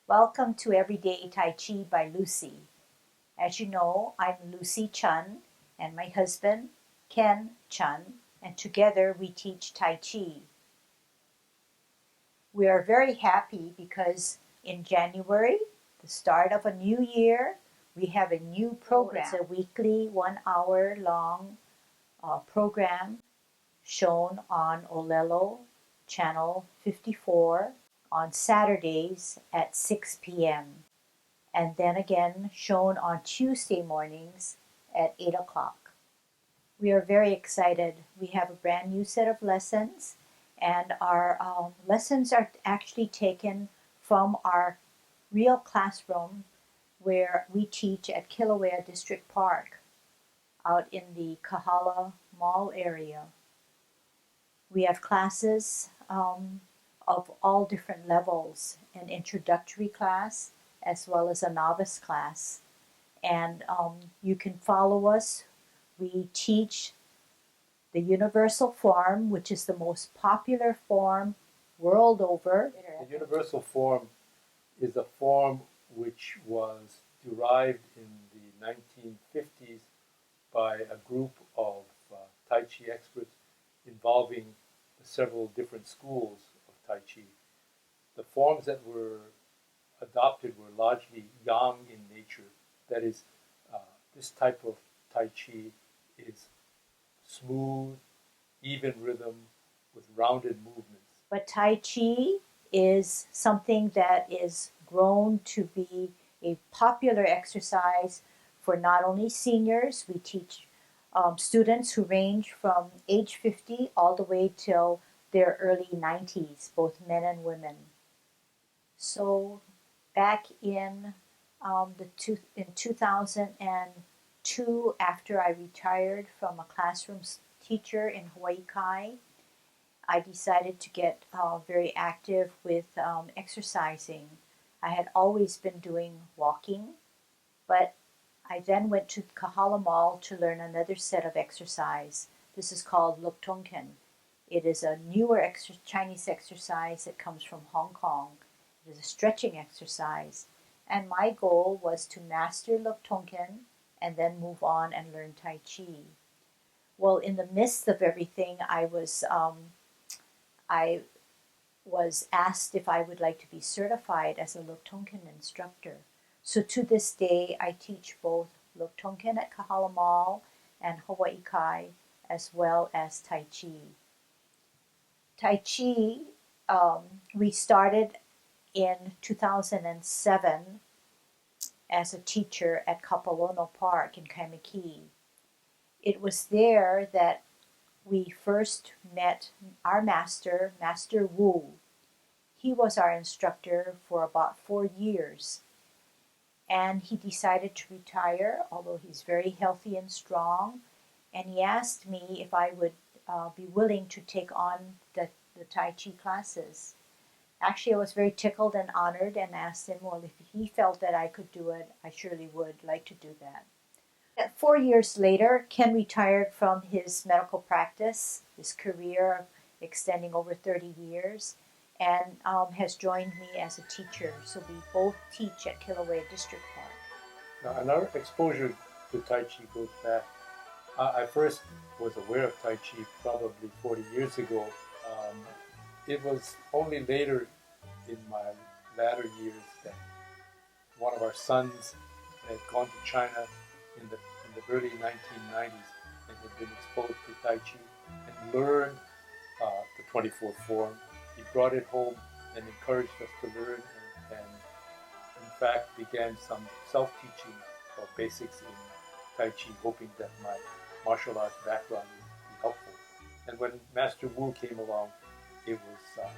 Welcome to Everyday Tai Chi by Lucy. As you know, I'm Lucy Chun and my husband, Ken Chun, and together we teach Tai Chi. We are very happy because in January, the start of a new year, we have a new program. It's a weekly 1 hour long program shown on Olelo Channel 54 on Saturdays at 6 p.m. and then again shown on Tuesday mornings at 8 o'clock. We are very excited. We have a brand new set of lessons, and our lessons are actually taken from our real classroom where we teach at Kilauea District Park out in the Kahala Mall area. We have classes of all different levels, an introductory class as well as a novice class. And you can follow us. We teach the universal form, which is the most popular form world over. The universal form is a form which was derived in the 1950s by a group of Tai Chi experts involving several different schools of Tai Chi. The forms that were adopted were largely yang in nature. That is, this type of Tai Chi is smooth, even rhythm with rounded movements. But Tai Chi is something that is grown to be a popular exercise for not only seniors. We teach students who range from age 50 all the way till their early 90s, both men and women. So back in 2002, after I retired from a classroom teacher in Hawaii Kai, I decided to get very active with exercising. I had always been doing walking, but I then went to Kahala Mall to learn another set of exercise. This is called Luktonken. It is a newer Chinese exercise that comes from Hong Kong. It is a stretching exercise. And my goal was to master Luktonken and then move on and learn Tai Chi. Well, in the midst of everything, I was asked if I would like to be certified as a Luktonken instructor. So to this day, I teach both Luktonken at Kahala Mall and Hawaii Kai, as well as Tai Chi. Tai Chi, we started in 2007 as a teacher at Kapalono Park in Kaimaki. It was there that we first met our master, Master Wu. He was our instructor for about 4 years. And he decided to retire, although he's very healthy and strong. And he asked me if I would be willing to take on the Tai Chi classes. Actually, I was very tickled and honored and asked him, well, if he felt that I could do it, I surely would like to do that. 4 years later, Ken retired from his medical practice, his career extending over 30 years, and has joined me as a teacher. So we both teach at Kilauea District Park. Now, and our exposure to Tai Chi goes back. I first was aware of Tai Chi probably 40 years ago. It was only later in my latter years that one of our sons had gone to China in the early 1990s and had been exposed to Tai Chi and learned the 24th form. He brought it home and encouraged us to learn, and in fact began some self-teaching of basics in Tai Chi, hoping that my martial arts background would be helpful. And when Master Wu came along, it was a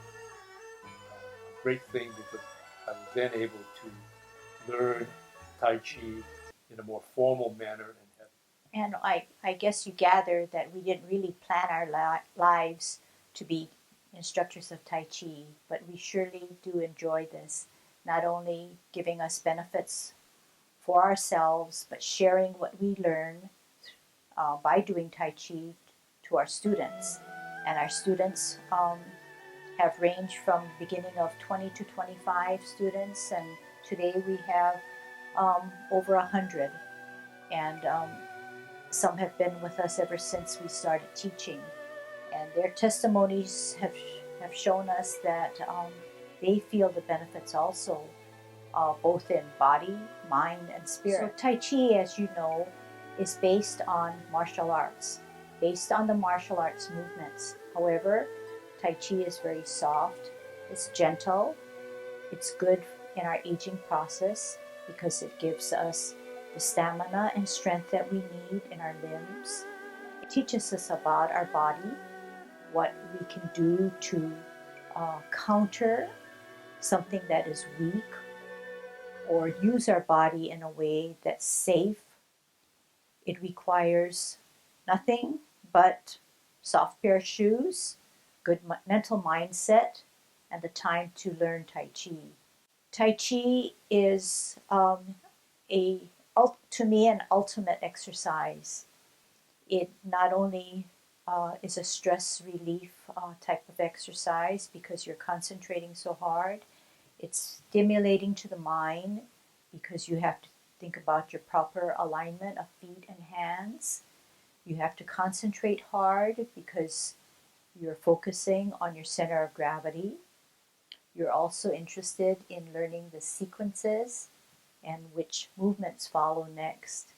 great thing because I was then able to learn Tai Chi in a more formal manner and have. And I guess you gather that we didn't really plan our lives to be instructors of Tai Chi, but we surely do enjoy this, not only giving us benefits for ourselves, but sharing what we learn by doing Tai Chi to our students. And our students have ranged from beginning of 20 to 25 students, and today we have over 100. And some have been with us ever since we started teaching. And their testimonies have shown us that they feel the benefits also, both in body, mind, and spirit. So Tai Chi, as you know, is based on martial arts, based on the martial arts movements. However, Tai Chi is very soft, it's gentle, it's good in our aging process because it gives us the stamina and strength that we need in our limbs. It teaches us about our body, what we can do to counter something that is weak, or use our body in a way that's safe. It requires nothing but soft pair of shoes, good mental mindset, and the time to learn Tai Chi. Tai Chi is to me an ultimate exercise. It not only is a stress relief type of exercise because you're concentrating so hard. It's stimulating to the mind because you have to think about your proper alignment of feet and hands. You have to concentrate hard because you're focusing on your center of gravity. You're also interested in learning the sequences and which movements follow next.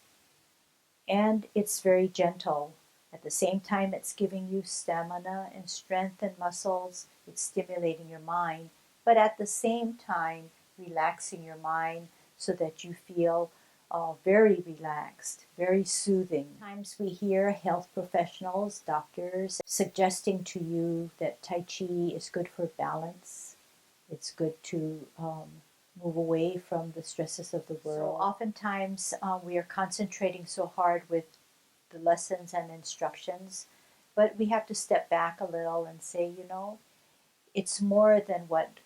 And it's very gentle. At the same time, it's giving you stamina and strength and muscles. It's stimulating your mind, but at the same time, relaxing your mind so that you feel very relaxed, very soothing. Sometimes we hear health professionals, doctors, suggesting to you that Tai Chi is good for balance. It's good to move away from the stresses of the world. So oftentimes we are concentrating so hard with the lessons and instructions, but we have to step back a little and say, you know, it's more than what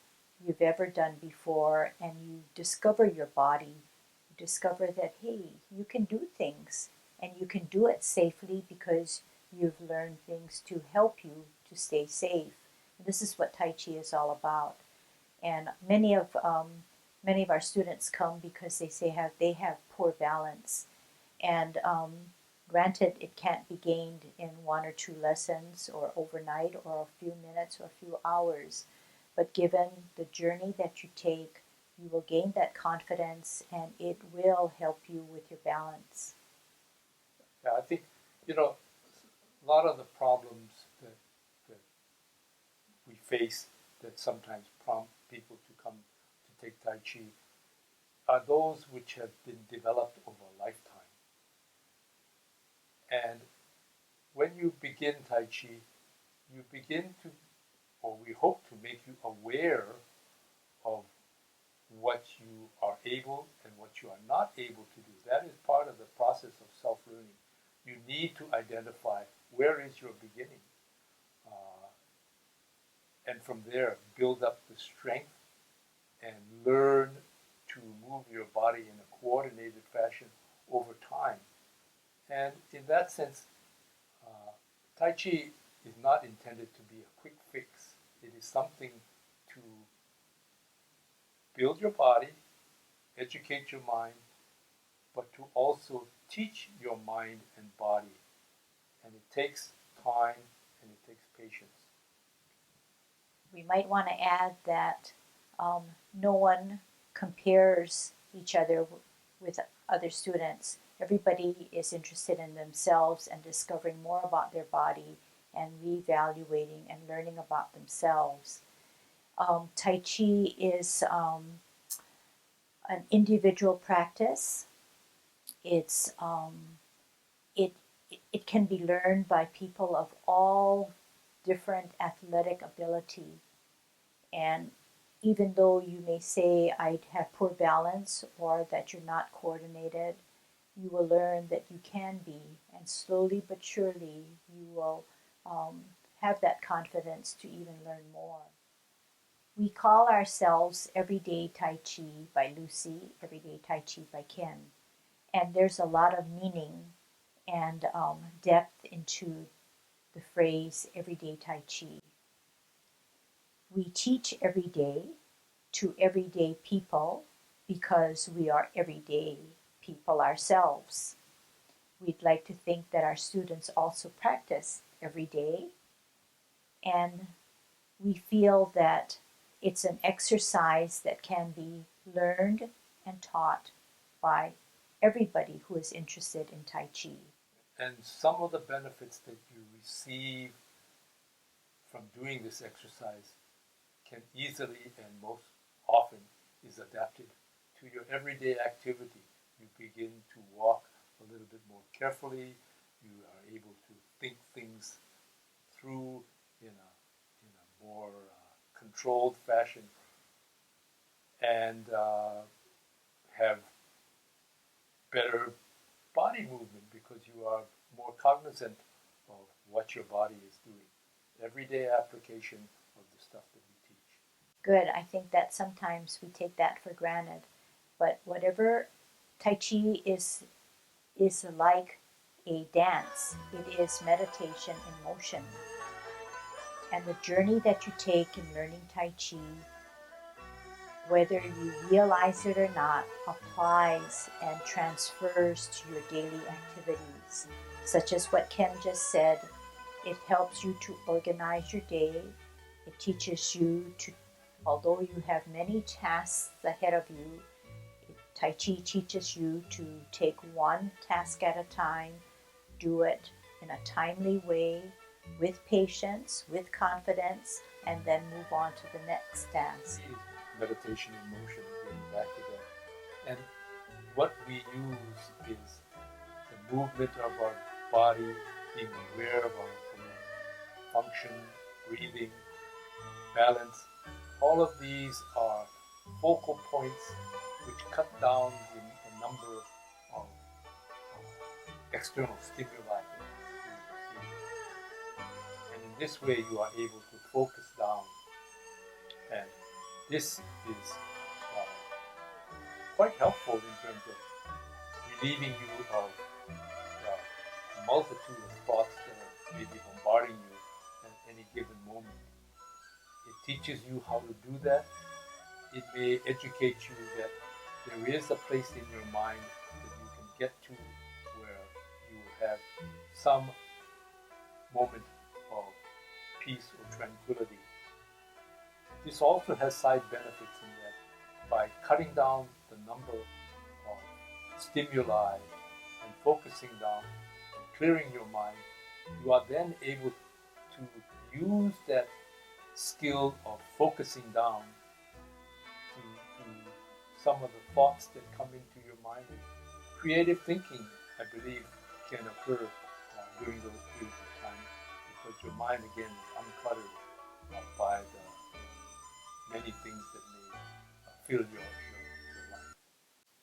you've ever done before, and you discover your body. You discover that, hey, you can do things, and you can do it safely because you've learned things to help you to stay safe. And this is what Tai Chi is all about. And many of our students come because they say they have poor balance, and granted, it can't be gained in 1 or 2 lessons or overnight or a few minutes or a few hours. But given the journey that you take, you will gain that confidence and it will help you with your balance. Yeah, I think, a lot of the problems that we face that sometimes prompt people to come to take Tai Chi are those which have been developed over a lifetime. And when you begin Tai Chi, you begin to, or we hope to make you aware of what you are able and what you are not able to do. That is part of the process of self-learning. You need to identify where is your beginning. And from there, build up the strength and learn to move your body in a coordinated fashion over time. And in that sense, Tai Chi is not intended to be a quick fix. It is something to build your body, educate your mind, but to also teach your mind and body. And it takes time and it takes patience. We might want to add that no one compares each other with other students. Everybody is interested in themselves and discovering more about their body and reevaluating and learning about themselves. Tai Chi is an individual practice. It's it it can be learned by people of all different athletic ability. And even though you may say I have poor balance or that you're not coordinated, you will learn that you can be, and slowly but surely you will have that confidence to even learn more. We call ourselves Everyday Tai Chi by Lucy, Everyday Tai Chi by Ken, and there's a lot of meaning and depth into the phrase Everyday Tai Chi. We teach every day to everyday people because we are everyday people ourselves. We'd like to think that our students also practice every day, and we feel that it's an exercise that can be learned and taught by everybody who is interested in Tai Chi. And some of the benefits that you receive from doing this exercise can easily and most often is adapted to your everyday activity. You begin to walk a little bit more carefully. You are able to think things through in a more controlled fashion, and have better body movement because you are more cognizant of what your body is doing. Everyday application of the stuff that we teach. Good. I think that sometimes we take that for granted. But whatever Tai Chi is like a dance. It is meditation in motion. And the journey that you take in learning Tai Chi, whether you realize it or not, applies and transfers to your daily activities, such as what Ken just said. It helps you to organize your day. It teaches you to, although you have many tasks ahead of you, Tai Chi teaches you to take one task at a time, do it in a timely way, with patience, with confidence, and then move on to the next task. Meditation in motion, getting back to that. And what we use is the movement of our body, being aware of our function, breathing, balance. All of these are focal points which cut down the number of external stimuli that we receive. And in this way, you are able to focus down. And this is quite helpful in terms of relieving you of the multitude of thoughts that are maybe bombarding you at any given moment. It teaches you how to do that. It may educate you that there is a place in your mind that you can get to where you will have some moment of peace or tranquility. This also has side benefits in that by cutting down the number of stimuli and focusing down and clearing your mind, you are then able to use that skill of focusing down to some of the thoughts that come into your mind. And creative thinking, I believe, can occur during those periods of time because your mind again is uncluttered by the many things that may fill your life.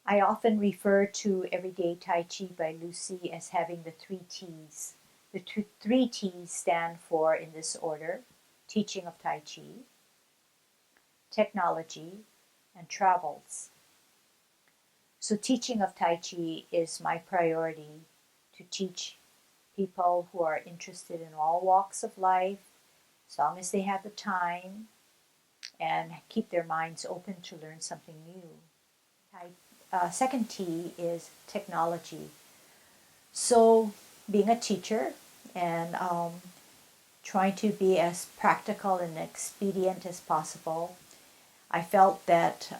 I often refer to Everyday Tai Chi by Lucy as having the three T's. The three T's stand for, in this order, teaching of Tai Chi, technology, and travels. So teaching of Tai Chi is my priority, to teach people who are interested in all walks of life, as long as they have the time, and keep their minds open to learn something new. Second T is technology. So being a teacher and trying to be as practical and expedient as possible, I felt that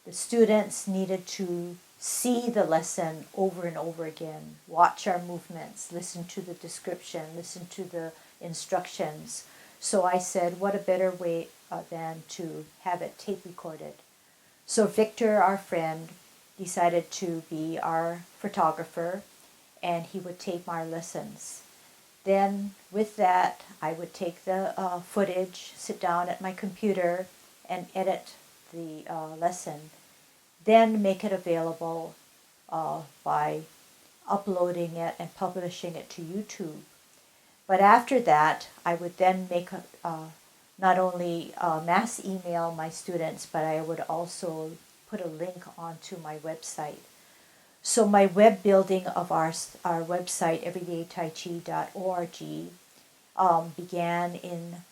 the students needed to see the lesson over and over again, watch our movements, listen to the description, listen to the instructions. So I said, what a better way than to have it tape recorded. So Victor, our friend, decided to be our photographer, and he would tape our lessons. Then with that, I would take the footage, sit down at my computer, and edit the lesson. Then make it available by uploading it and publishing it to YouTube. But after that, I would then make not only mass email my students, but I would also put a link onto my website. So my web building of our website, everydaytaichi.org, began in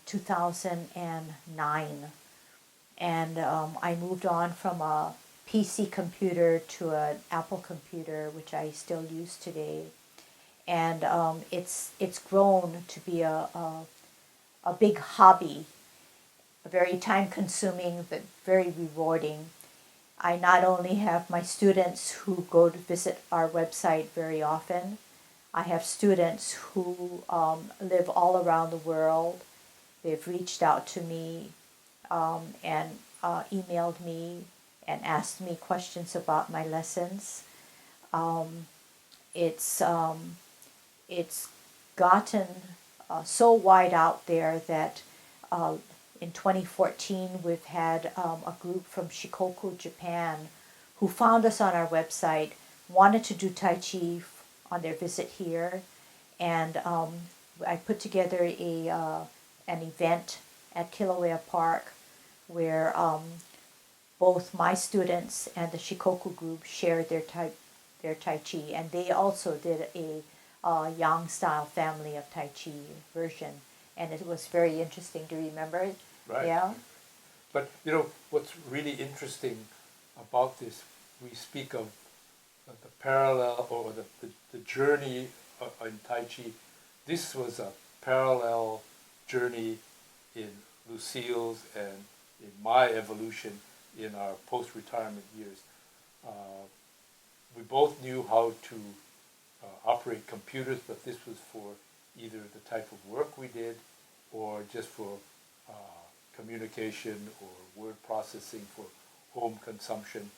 2009. And I moved on from a PC computer to an Apple computer, which I still use today. And it's grown to be a big hobby, very time consuming but very rewarding. I not only have my students who go to visit our website very often, I have students who live all around the world. They've reached out to me and emailed me and asked me questions about my lessons. It's gotten so wide out there that in 2014 we've had a group from Shikoku, Japan, who found us on our website, wanted to do Tai Chi on their visit here, and I put together an event at Kilauea Park where both my students and the Shikoku group shared their Tai Chi, and they also did a Yang style family of Tai Chi version, and it was very interesting to remember it. Right. Yeah. But what's really interesting about this, we speak of the parallel or the journey in Tai Chi. This was a parallel journey in Lucille's and in my evolution in our post-retirement years. We both knew how to operate computers, but this was for either the type of work we did or just for communication or word processing for home consumption.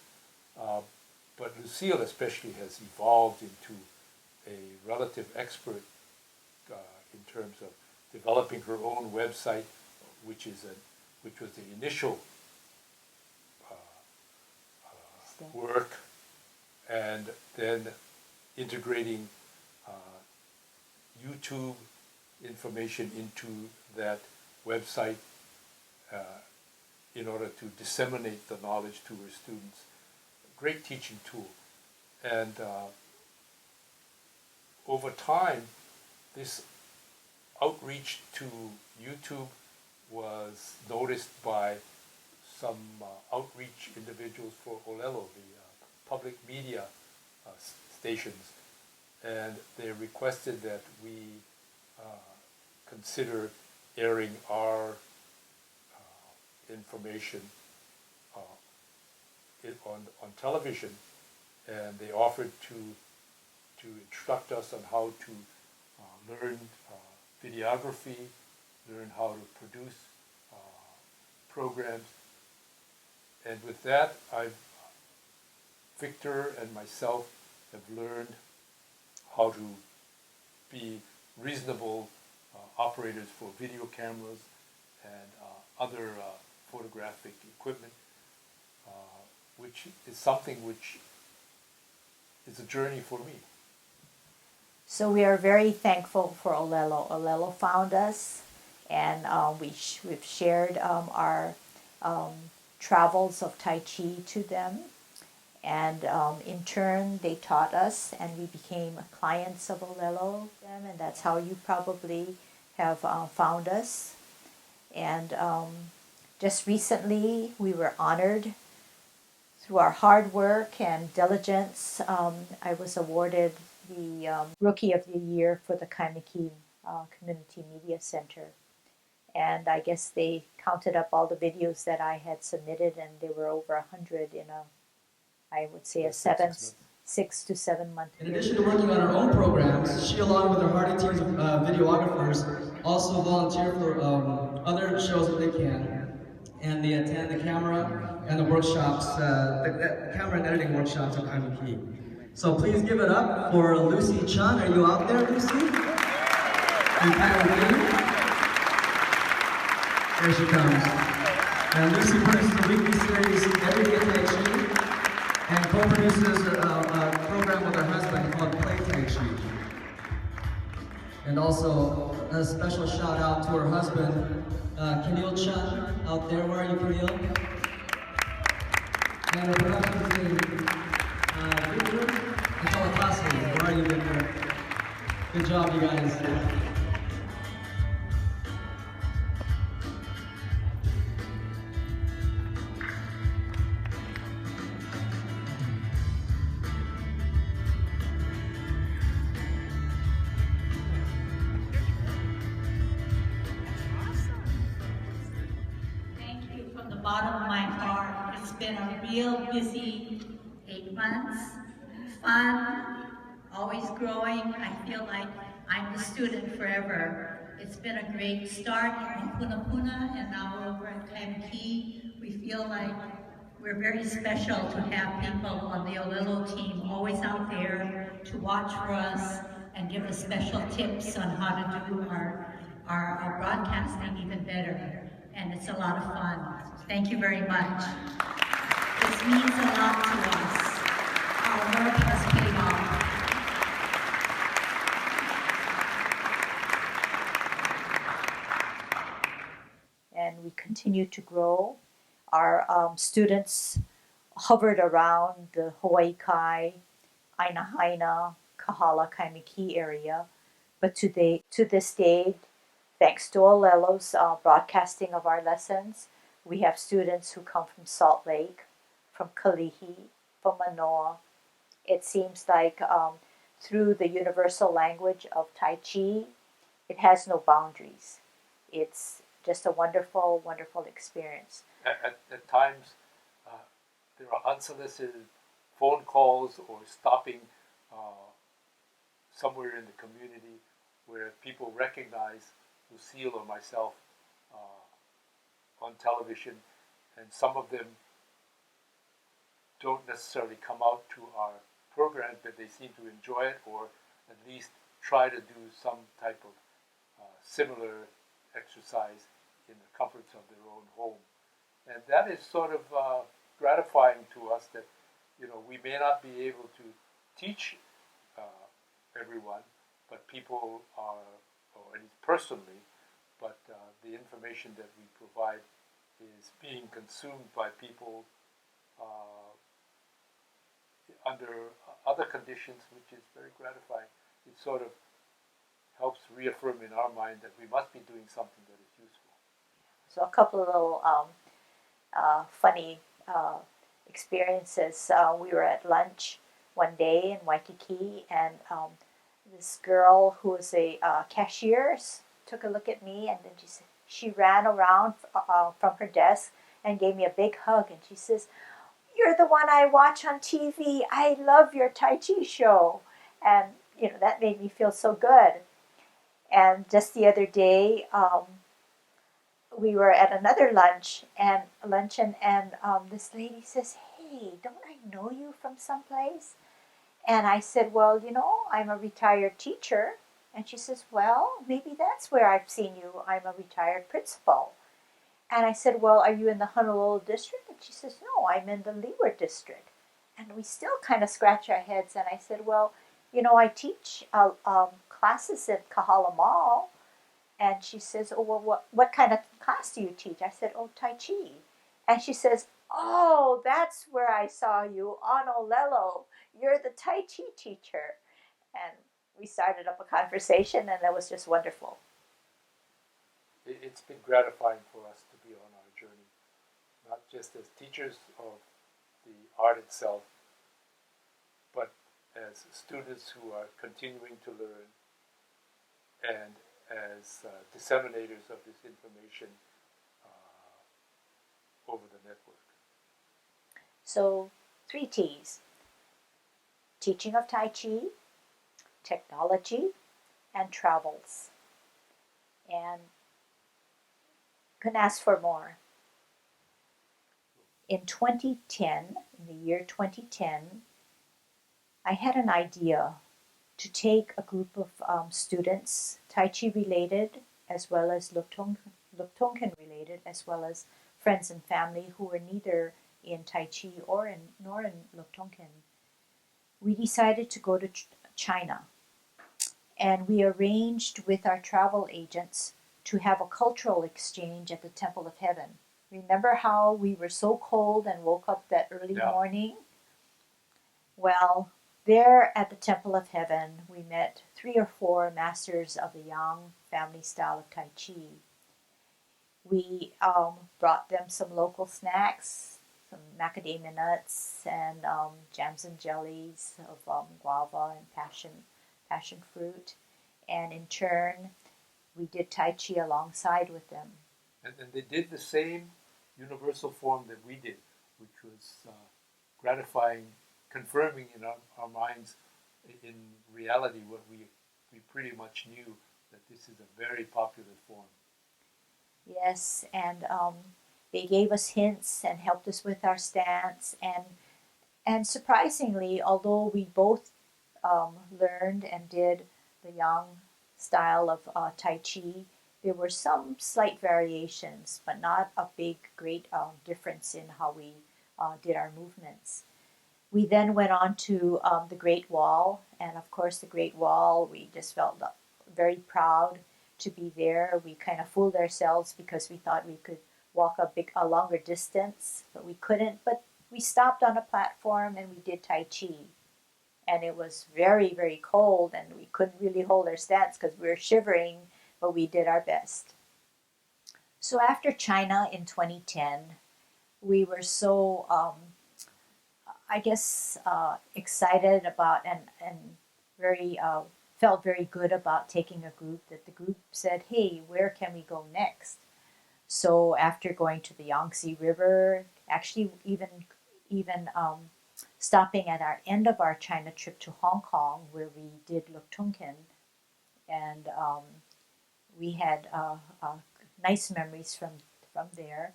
But Lucille especially has evolved into a relative expert in terms of developing her own website, which was the initial work, and then integrating YouTube information into that website in order to disseminate the knowledge to her students. Great teaching tool. And over time, this outreach to YouTube was noticed by some outreach individuals for Olelo, the public media stations, and they requested that we consider airing our information on television, and they offered to instruct us on how to learn videography, learn how to produce programs, and with that, Victor and myself have learned how to be reasonable operators for video cameras and other photographic equipment, which is something which is a journey for me. So we are very thankful for Olelo. Olelo found us, and we've shared our travels of Tai Chi to them. And in turn, they taught us, and we became clients of Olelo, and that's how you probably have found us. And just recently, we were honored through our hard work and diligence. I was awarded the Rookie of the Year for the Kaimiki Community Media Center. And I guess they counted up all the videos that I had submitted, and there were over 100 in I would say, a 6 to 7 month In period. addition to working on her own programs, she, along with her hardy teams of videographers, also volunteer for other shows that they can, and they attend the camera and the workshops, the camera and editing workshops at Key. So please give it up for Lucy Chun. Are you out there, Lucy? And there she comes. And Lucy produces the weekly series Everyday Taichi and co-produces a program with her husband called Play Tai Chi. And also a special shout out to her husband, Kenil Chun, out there. Where are you, Kenil? And her production team, Victor and Kalakasi. Where are you, Victor? Good job, you guys. From the bottom of my heart. It's been a real busy 8 months. Fun, always growing. I feel like I'm the student forever. It's been a great start in Puna Puna, and now over at Key. We feel like we're very special to have people on the Olelo team always out there to watch for us and give us special tips on how to do our broadcasting even better. And it's a lot of fun. Thank you very much. This means a lot to us. Our work has paid off. And we continue to grow. Our students hovered around the Hawaii Kai, Aina Haina, Kahala, Kaimiki area. But to this day, thanks to Olelo's broadcasting of our lessons, we have students who come from Salt Lake, from Kalihi, from Manoa. It seems like through the universal language of Tai Chi, it has no boundaries. It's just a wonderful, wonderful experience. At times, there are unsolicited phone calls or stopping somewhere in the community where people recognize Lucille or myself on television, and some of them don't necessarily come out to our program, but they seem to enjoy it, or at least try to do some type of similar exercise in the comforts of their own home. And that is sort of gratifying to us that, we may not be able to teach everyone, but people are, or at least personally, but the information that we provide is being consumed by people under other conditions, which is very gratifying. It sort of helps reaffirm in our mind that we must be doing something that is useful. So a couple of little funny experiences. We were at lunch one day in Waikiki, and this girl who was a cashier took a look at me, and then she ran around from her desk and gave me a big hug, and she says, "You're the one I watch on TV. I love your Tai Chi show." And that made me feel so good. And just the other day, we were at another luncheon, and this lady says, "Hey, don't I know you from someplace?" And I said, "Well, I'm a retired teacher." And she says, "Well, maybe that's where I've seen you. I'm a retired principal." And I said, "Well, are you in the Honolulu district?" And she says, "No, I'm in the Leeward district." And we still kind of scratch our heads. And I said, "Well, I teach classes at Kahala Mall." And she says, "Oh, well, what kind of class do you teach?" I said, "Oh, Tai Chi." And she says, "Oh, that's where I saw you, on Olelo. You're the Tai Chi teacher." And we started up a conversation, and it was just wonderful. It's been gratifying for us to be on our journey, not just as teachers of the art itself, but as students who are continuing to learn, and as disseminators of this information over the network. So 3 T's: teaching of Tai Chi, technology, and travels. And couldn't ask for more. In 2010, in the year 2010, I had an idea to take a group of students, Tai Chi related, as well as Luktonken related, as well as friends and family who were neither in Tai Chi nor in Luktonken. We decided to go to China, and we arranged with our travel agents to have a cultural exchange at the Temple of Heaven. Remember how we were so cold and woke up that early morning? Well, there at the Temple of Heaven, we met 3 or 4 masters of the Yang family style of Tai Chi. We brought them some local snacks, some macadamia nuts, and jams and jellies of guava and passion fruit. And in turn, we did Tai Chi alongside with them. And they did the same universal form that we did, which was gratifying, confirming in our minds, in reality, what we pretty much knew, that this is a very popular form. Yes, and they gave us hints and helped us with our stance, and surprisingly, although we both learned and did the Yang style of Tai Chi, there were some slight variations, but not a great difference in how we did our movements. We then went on to the Great Wall, and of course the Great Wall, we just felt very proud to be there. We kind of fooled ourselves because we thought we could walk a longer distance, but we couldn't. But we stopped on a platform and we did Tai Chi. And it was very, very cold, and we couldn't really hold our stance because we were shivering, but we did our best. So after China in 2010, we were so, excited about and very felt very good about taking a group, that the group said, hey, where can we go next? So after going to the Yangtze River, actually even stopping at our end of our China trip to Hong Kong, where we did Luktonken, and we had nice memories from there,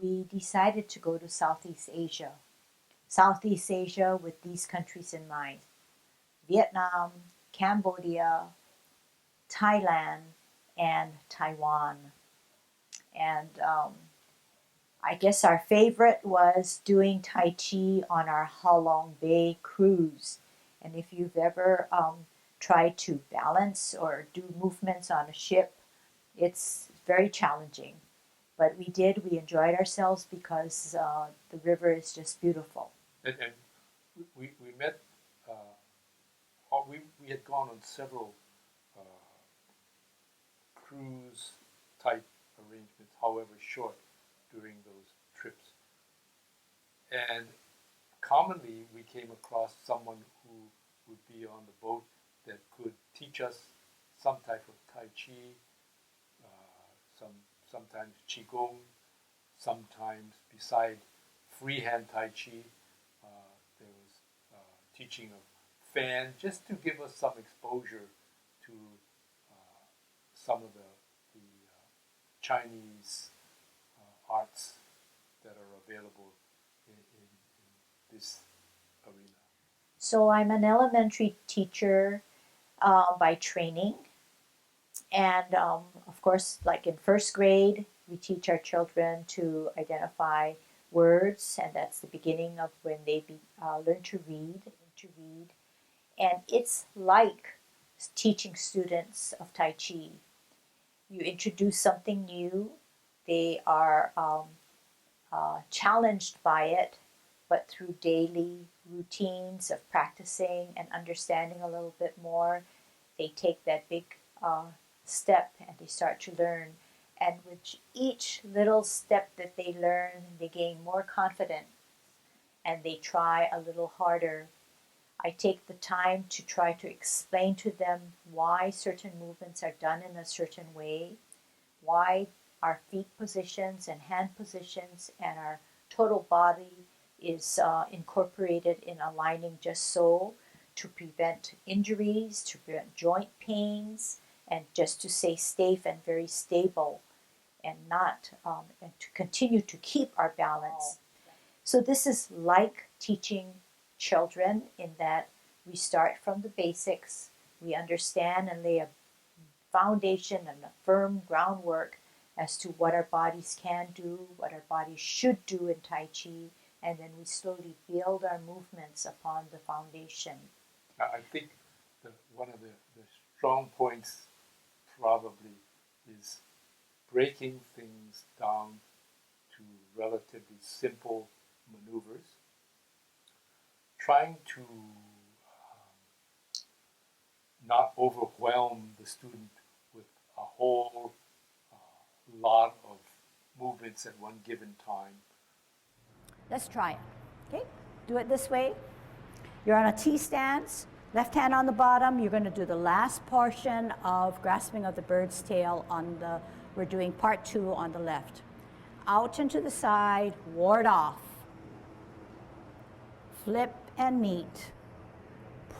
we decided to go to Southeast Asia. Southeast Asia with these countries in mind: Vietnam, Cambodia, Thailand, and Taiwan. And I guess our favorite was doing Tai Chi on our Halong Bay cruise. And if you've ever tried to balance or do movements on a ship, it's very challenging. But we enjoyed ourselves because the river is just beautiful. And we met, we had gone on several cruise type arrangements, however short, during those trips. And commonly we came across someone who would be on the boat that could teach us some type of Tai Chi, sometimes Qigong, sometimes beside freehand Tai Chi, there was teaching of fan, just to give us some exposure to some of the Chinese arts that are available in this arena. So I'm an elementary teacher by training. And of course, like in first grade, we teach our children to identify words, and that's the beginning of when they learn to read. And it's like teaching students of Tai Chi. You introduce something new, they are challenged by it, but through daily routines of practicing and understanding a little bit more, they take that big step and they start to learn. And with each little step that they learn, they gain more confidence and they try a little harder. I take the time to try to explain to them why certain movements are done in a certain way, why our feet positions and hand positions and our total body is incorporated in aligning just so, to prevent injuries, to prevent joint pains, and just to stay safe and very stable. not and to continue to keep our balance. So this is like teaching children in that we start from the basics, we understand and lay a foundation and a firm groundwork as to what our bodies can do, what our bodies should do in Tai Chi, and then we slowly build our movements upon the foundation. I think one of the strong points probably is breaking things down to relatively simple maneuvers, trying to not overwhelm the student with a whole lot of movements at one given time. Let's try it. Okay? Do it this way. You're on a T stance, left hand on the bottom. You're going to do the last portion of grasping of the bird's tail on the, we're doing part 2 on the left. Out and to the side, ward off. Flip and meet.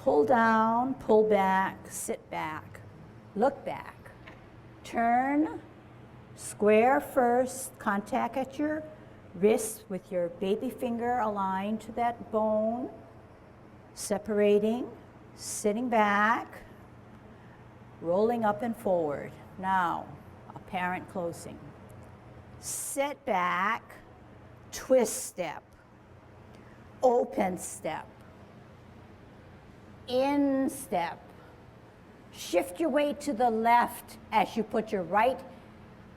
Pull down, pull back, sit back, look back. Turn, square first, contact at your wrist with your baby finger aligned to that bone, separating, sitting back, rolling up and forward. Now, apparent closing. Sit back, twist step, open step, in step. Shift your weight to the left as you put your right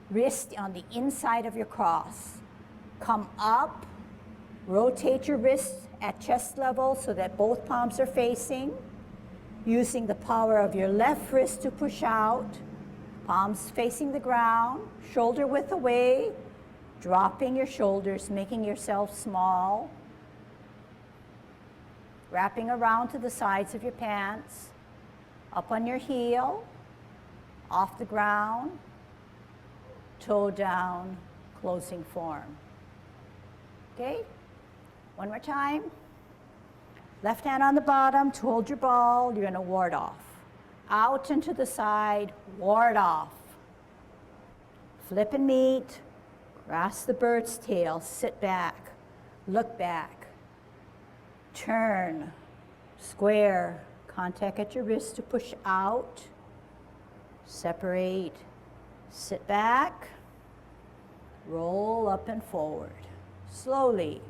wrist on the inside of your cross. Come up, rotate your wrist at chest level so that both palms are facing, using the power of your left wrist to push out, palms facing the ground, shoulder width away, dropping your shoulders, making yourself small, wrapping around to the sides of your pants, up on your heel, off the ground, toe down, closing form. Okay? One more time. Left hand on the bottom to hold your ball. You're going to ward off. Out and to the side, ward off. Flip and meet. Grasp the bird's tail. Sit back. Look back. Turn. Square. Contact at your wrist to push out. Separate. Sit back. Roll up and forward. Slowly.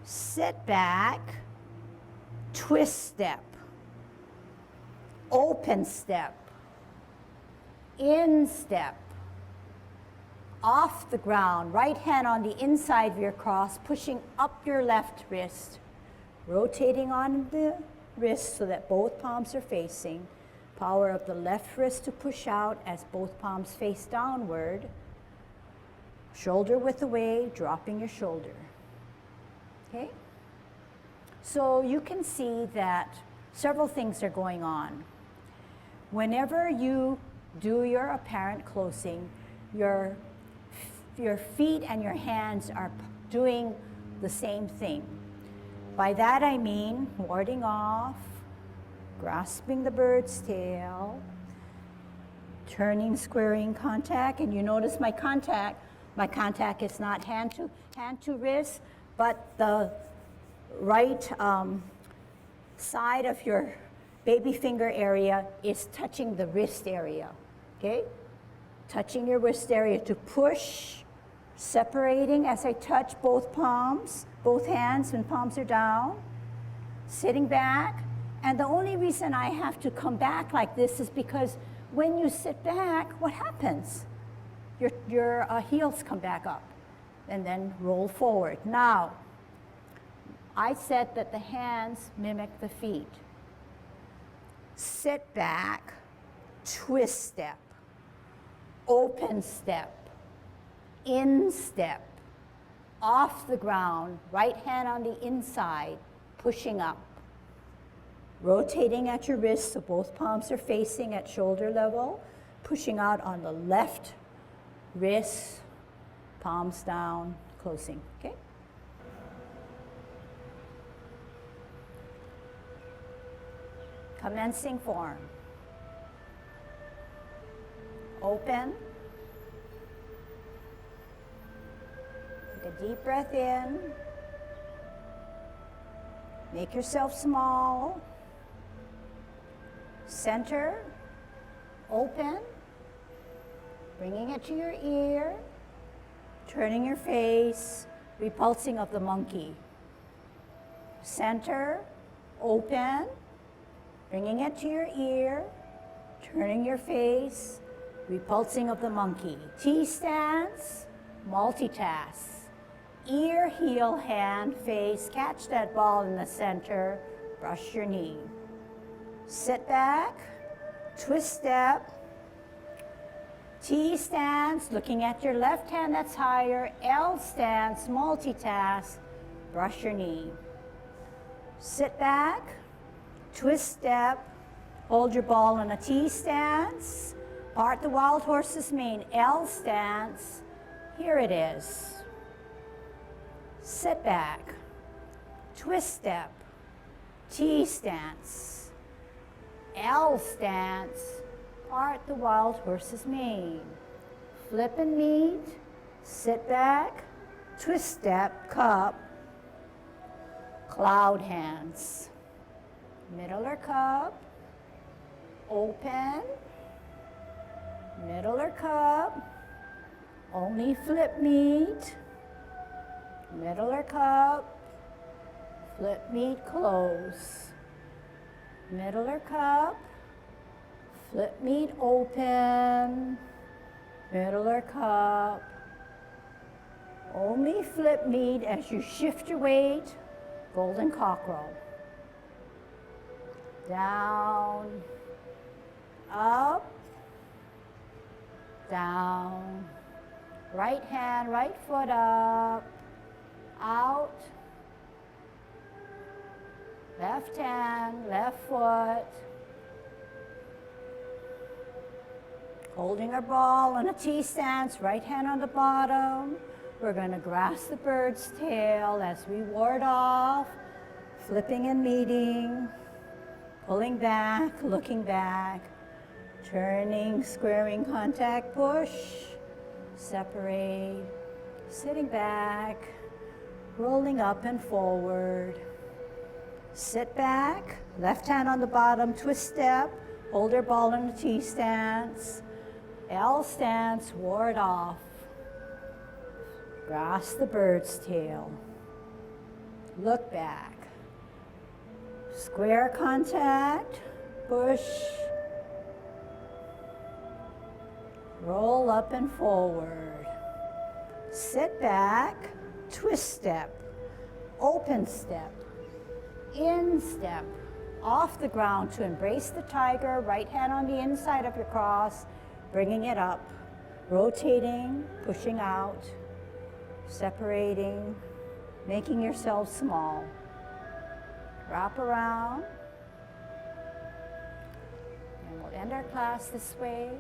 Sit back. Twist step. Open step. In step. Off the ground. Right hand on the inside of your cross, pushing up your left wrist. Rotating on the wrist so that both palms are facing. Power of the left wrist to push out as both palms face downward. Shoulder width away, dropping your shoulder. Okay? So you can see that several things are going on. Whenever you do your apparent closing, your feet and your hands are doing the same thing. By that I mean warding off, grasping the bird's tail, turning, squaring contact, and you notice my contact is not hand to wrist, but the right side of your baby finger area is touching the wrist area, okay? Touching your wrist area to push, separating as I touch both palms, both hands when palms are down, sitting back. And the only reason I have to come back like this is because when you sit back, what happens? Your heels come back up and then roll forward. Now, I said that the hands mimic the feet. Sit back, twist step, open step, in step, off the ground, right hand on the inside, pushing up. Rotating at your wrist so both palms are facing at shoulder level, pushing out on the left wrist, palms down, closing, okay? Commencing form. Take a deep breath in. Make yourself small. Center. Open. Bringing it to your ear. Turning your face. Repulsing of the monkey. Center. Open. Bringing it to your ear. Turning your face. Repulsing of the monkey. T stance. Multitask. Ear, heel, hand, face. Catch that ball in the center. Brush your knee. Sit back. Twist step. T stance. Looking at your left hand that's higher. L stance. Multitask. Brush your knee. Sit back. Twist step. Hold your ball in a T stance. Part the wild horse's mane. L stance. Here it is. Sit back. Twist step. T stance. L stance. Part the wild horse's mane. Flip and meet. Sit back. Twist step. Cup. Cloud hands. Middle or cup. Open. Middle or cup. Only flip meet. Middle or cup. Flip meet close. Middle or cup. Flip meet open. Middle or cup. Only flip meet as you shift your weight. Golden cockerel. Down. Up. Down. Right hand, right foot up. Out. Left hand, left foot. Holding our ball in a T stance, right hand on the bottom. We're going to grasp the bird's tail as we ward off, flipping and meeting, pulling back, looking back, turning, squaring contact, push, separate, sitting back, rolling up and forward. Sit back, left hand on the bottom, twist step, hold your ball in a T stance, L stance, ward off. Grasp the bird's tail. Look back. Square contact, push. Roll up and forward. Sit back, twist step, open step, in step, off the ground to embrace the tiger, right hand on the inside of your cross, bringing it up, rotating, pushing out, separating, making yourself small. Wrap around, and we'll end our class this way.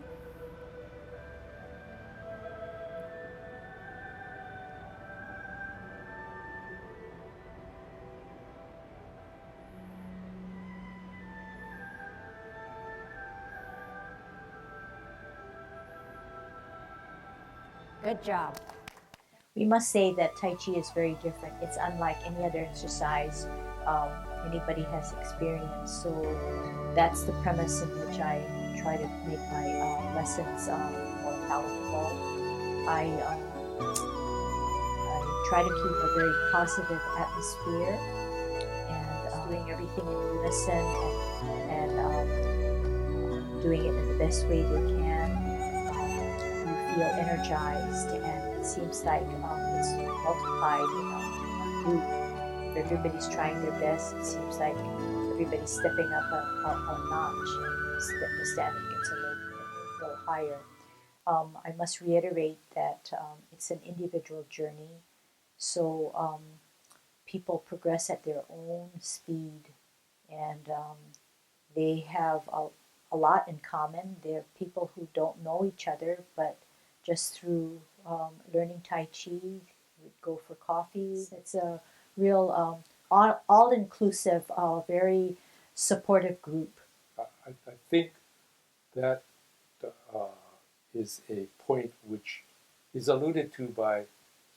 Good job. We must say that Tai Chi is very different. It's unlike any other exercise anybody has experienced. So that's the premise in which I try to make my lessons more palatable. I try to keep a very positive atmosphere and doing everything in unison and doing it in the best way they can. You feel energized, and it seems like it's multiplied in a group. Everybody's trying their best. It seems like everybody's stepping up a notch. The standard gets a little higher. I must reiterate that it's an individual journey, so people progress at their own speed, and they have a lot in common. They're people who don't know each other, but just through learning Tai Chi, we'd go for coffee. It's a real all-inclusive, very supportive group. I think that is a point which is alluded to by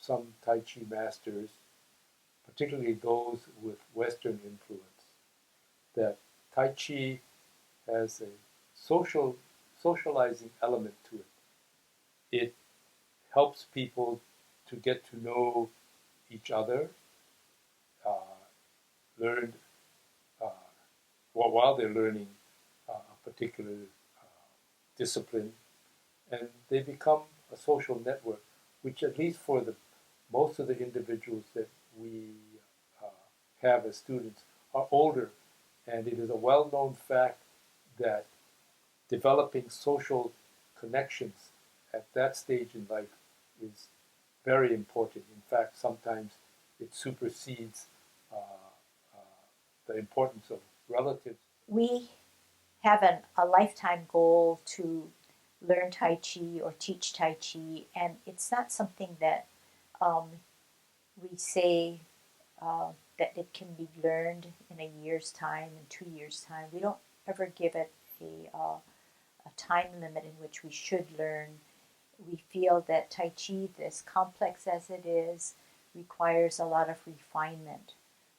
some Tai Chi masters, particularly those with Western influence, that Tai Chi has a socializing element to it. It helps people to get to know each other, learn while they're learning a particular discipline, and they become a social network, which at least for the most of the individuals that we uh, have as students are older, and it is a well-known fact that developing social connections at that stage in life is very important. In fact, sometimes it supersedes uh, the importance of relatives. We have a lifetime goal to learn Tai Chi or teach Tai Chi, and it's not something that um, we say that it can be learned in a year's time, in 2 years' time. We don't ever give it a time limit in which we should learn. We feel that Tai Chi, as complex as it is, requires a lot of refinement.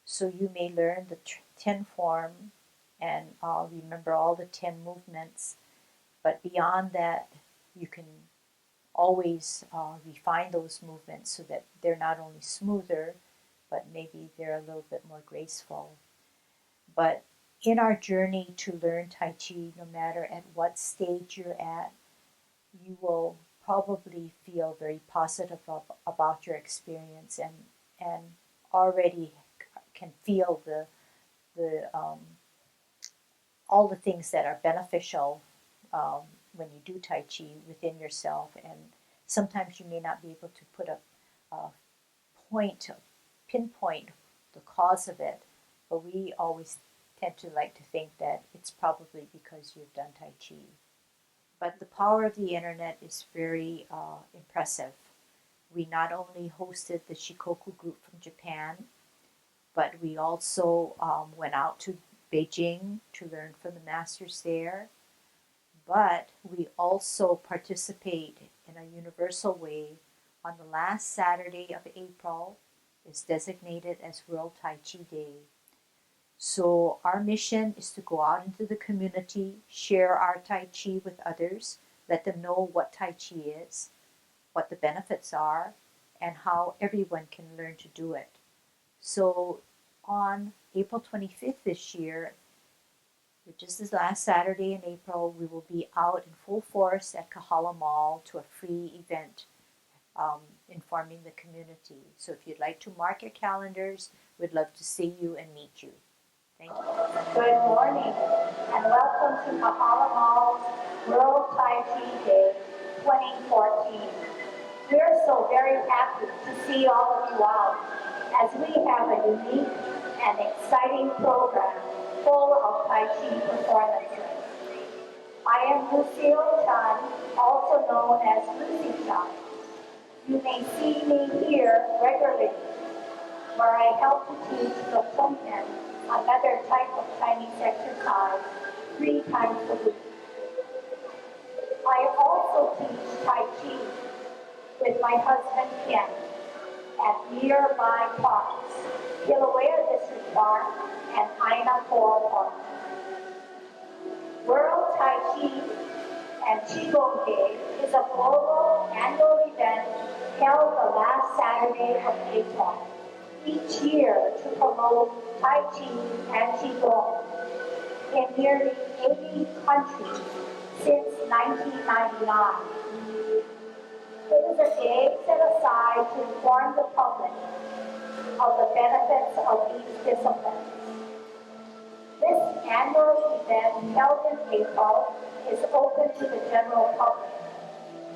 So you may learn the 10 form and remember all the 10 movements, but beyond that, you can always refine those movements so that they're not only smoother, but maybe they're a little bit more graceful. But in our journey to learn Tai Chi, no matter at what stage you're at, you will probably feel very positive about your experience and already can feel the all the things that are beneficial um, when you do Tai Chi within yourself. And sometimes you may not be able to put a point, pinpoint the cause of it, but we always tend to like to think that it's probably because you've done Tai Chi. But the power of the internet is very impressive. We not only hosted the Shikoku group from Japan, but we also went out to Beijing to learn from the masters there. But we also participate in a universal way on the last Saturday of April is designated as World Tai Chi Day. So our mission is to go out into the community, share our Tai Chi with others, let them know what Tai Chi is, what the benefits are, and how everyone can learn to do it. So on April 25th this year, which is the last Saturday in April, we will be out in full force at Kahala Mall to a free event informing the community. So if you'd like to mark your calendars, we'd love to see you and meet you. Thank you. Good morning and welcome to Kahala Mall's World Tai Chi Day 2014. We're so very happy to see all of you out as we have a unique and exciting program full of Tai Chi performances. I am Lucille Chun, also known as Lucy Chun. You may see me here regularly, where I help to teach the Tonkin, another type of Chinese exercise, 3 times a week. I also teach Tai Chi with my husband Ken at nearby parks, Kilauea District Park and Aina Coral Park. World Tai Chi and Qigong Day is a global annual event held the last Saturday of April each year to promote Tai Chi and Qigong in nearly 80 countries since 1999. It is a day set aside to inform the public of the benefits of these disciplines. This annual event held in April is open to the general public.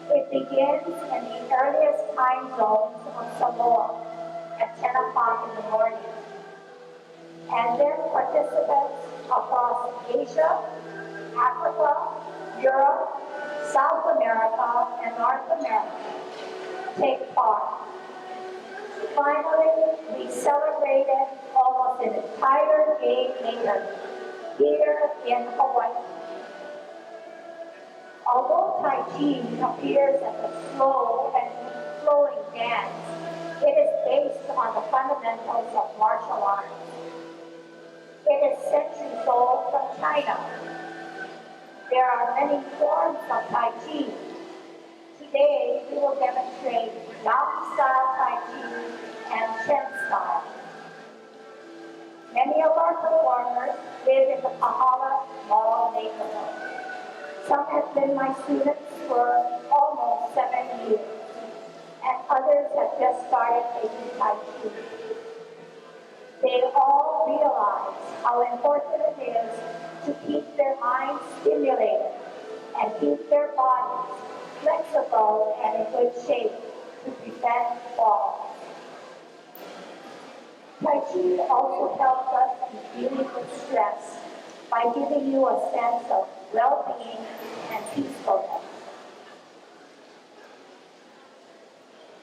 It begins in the earliest time zones of Samoa at 10 o'clock in the morning. And then participants across Asia, Africa, Europe, South America, and North America take part. Finally, we celebrated almost an entire day later here in Hawaii. Although Tai Chi appears as a slow and flowing dance, It is based on the fundamentals of martial arts. It is centuries old from China. There are many forms of Tai Chi. Today, we will demonstrate Yang style Tai Chi and Chun style. Many of our performers live in the Kahala Mall neighborhood. Some have been my students for almost 7 years, and others have just started taking Tai Chi. They all realize how important it is to keep their minds stimulated and keep their bodies flexible and in good shape to prevent falls. Tai Chi also helps us in dealing with stress by giving you a sense of well-being and peacefulness.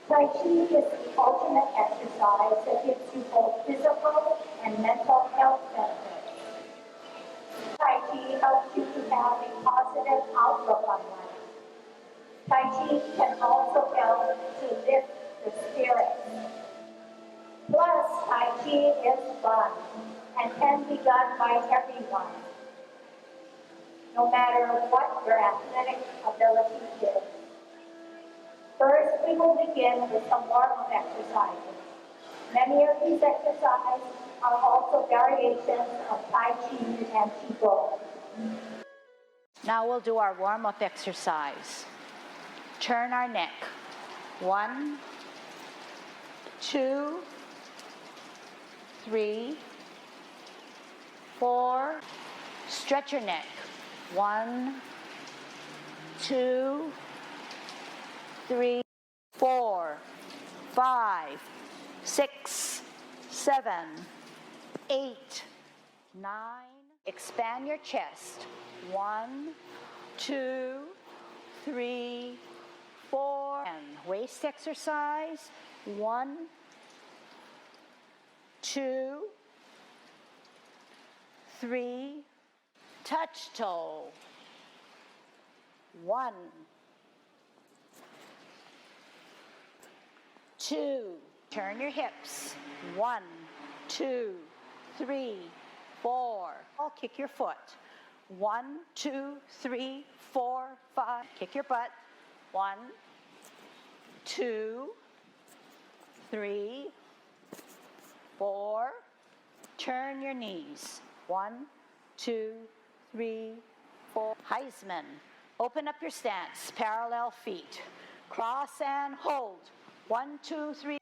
Tai Chi is the ultimate exercise that gives you both physical and mental health benefits. Tai Chi helps you to have a positive outlook on life. Tai Chi can also help to lift the spirits. Plus, Tai Chi is fun and can be done by everyone, no matter what your athletic ability is. First, we will begin with some warm-up exercises. Many of these exercises are also variations of Tai Chi and Qigong. Now we'll do our warm-up exercise. Turn our neck. 1, 2, 3, 4. Stretch your neck. 1, 2, 3, 4, 5, 6, 7, 8, 9. Expand your chest. 1, 2, 3, 4. And waist exercise. 1, 2, 3. Touch toe. 1, 2. Turn your hips. 1, 2, 3, 4. I'll kick your foot. 1, 2, 3, 4, 5. Kick your butt. 1, 2, 3, 4. Turn your knees. 1, 2, 3, 4. Heisman. Open up your stance. Parallel feet. Cross and hold. 1, 2, 3.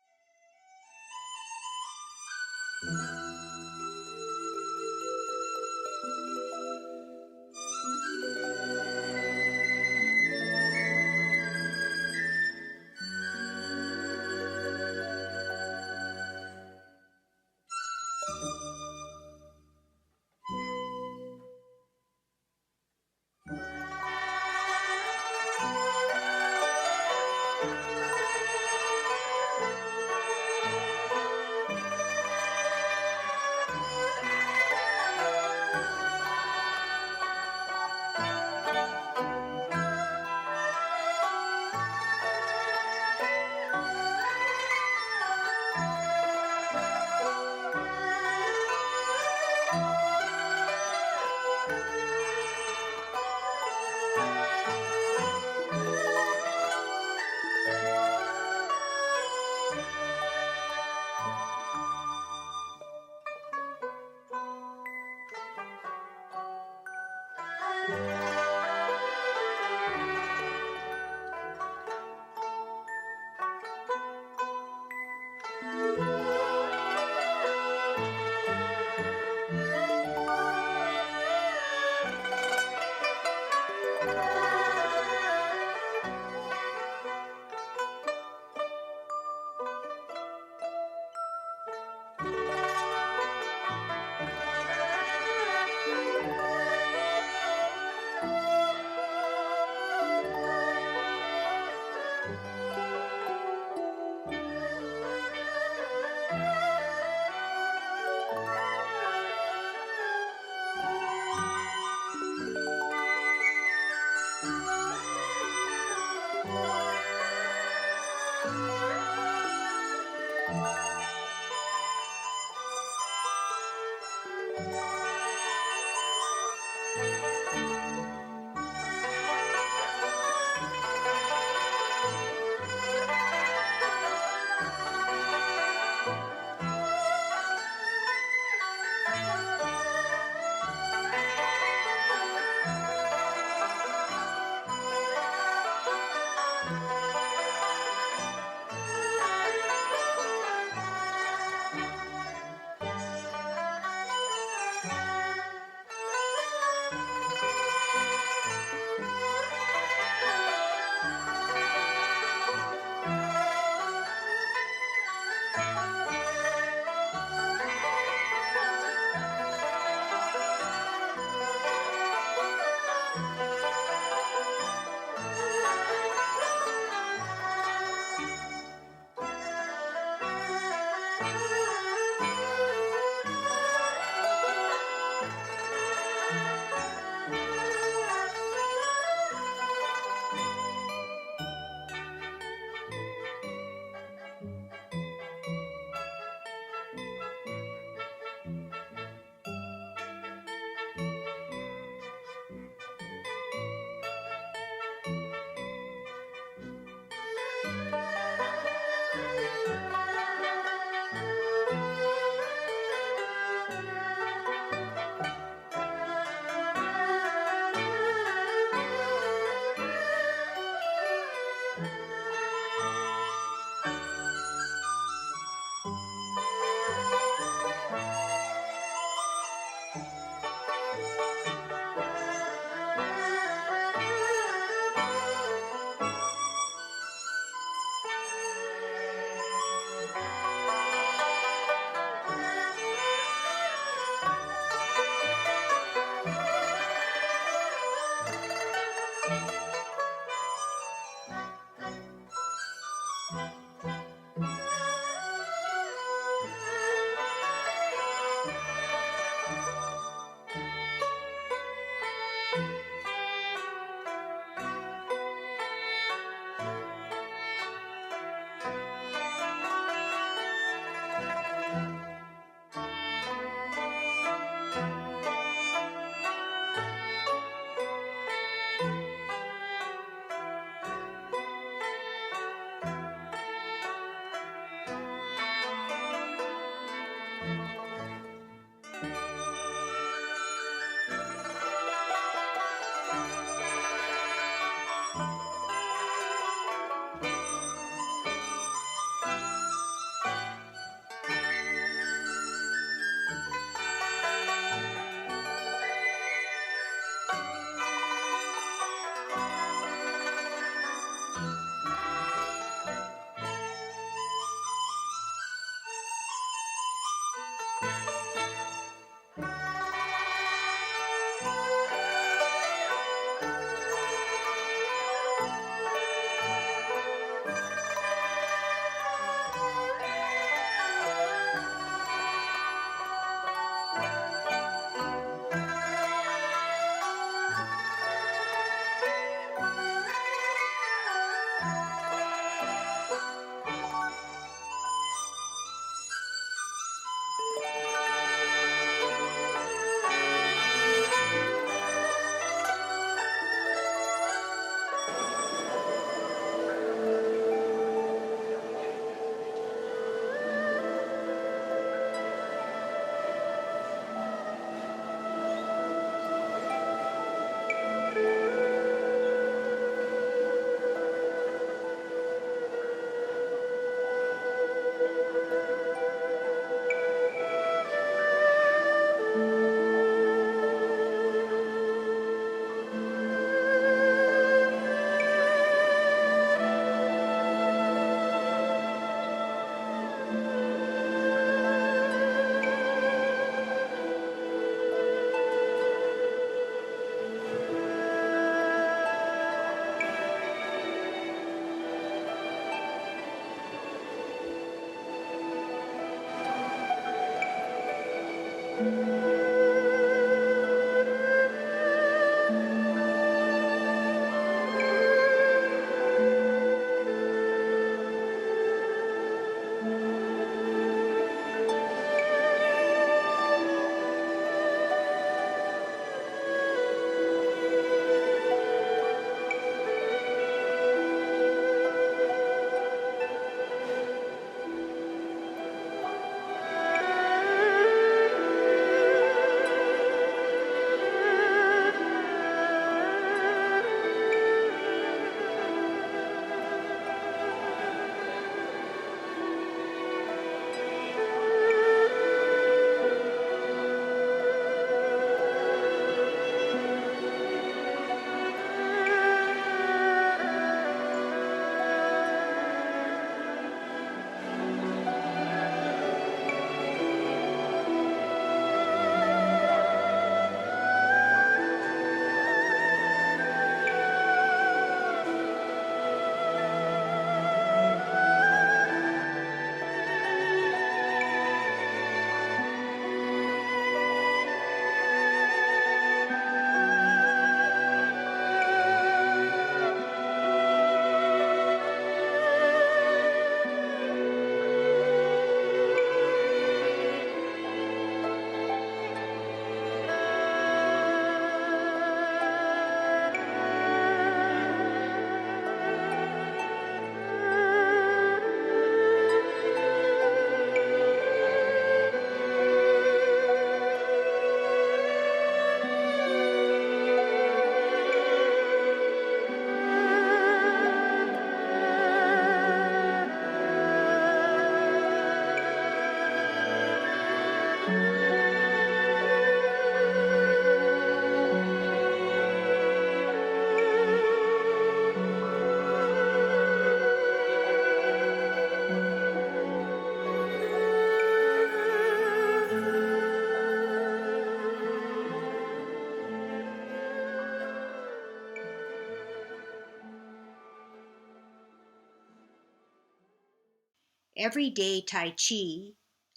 Everyday Tai Chi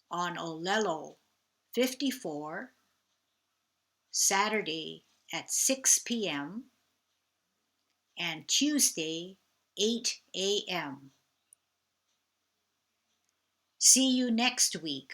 on Olelo 54, Saturday at 6 p.m. and Tuesday 8 a.m. See you next week.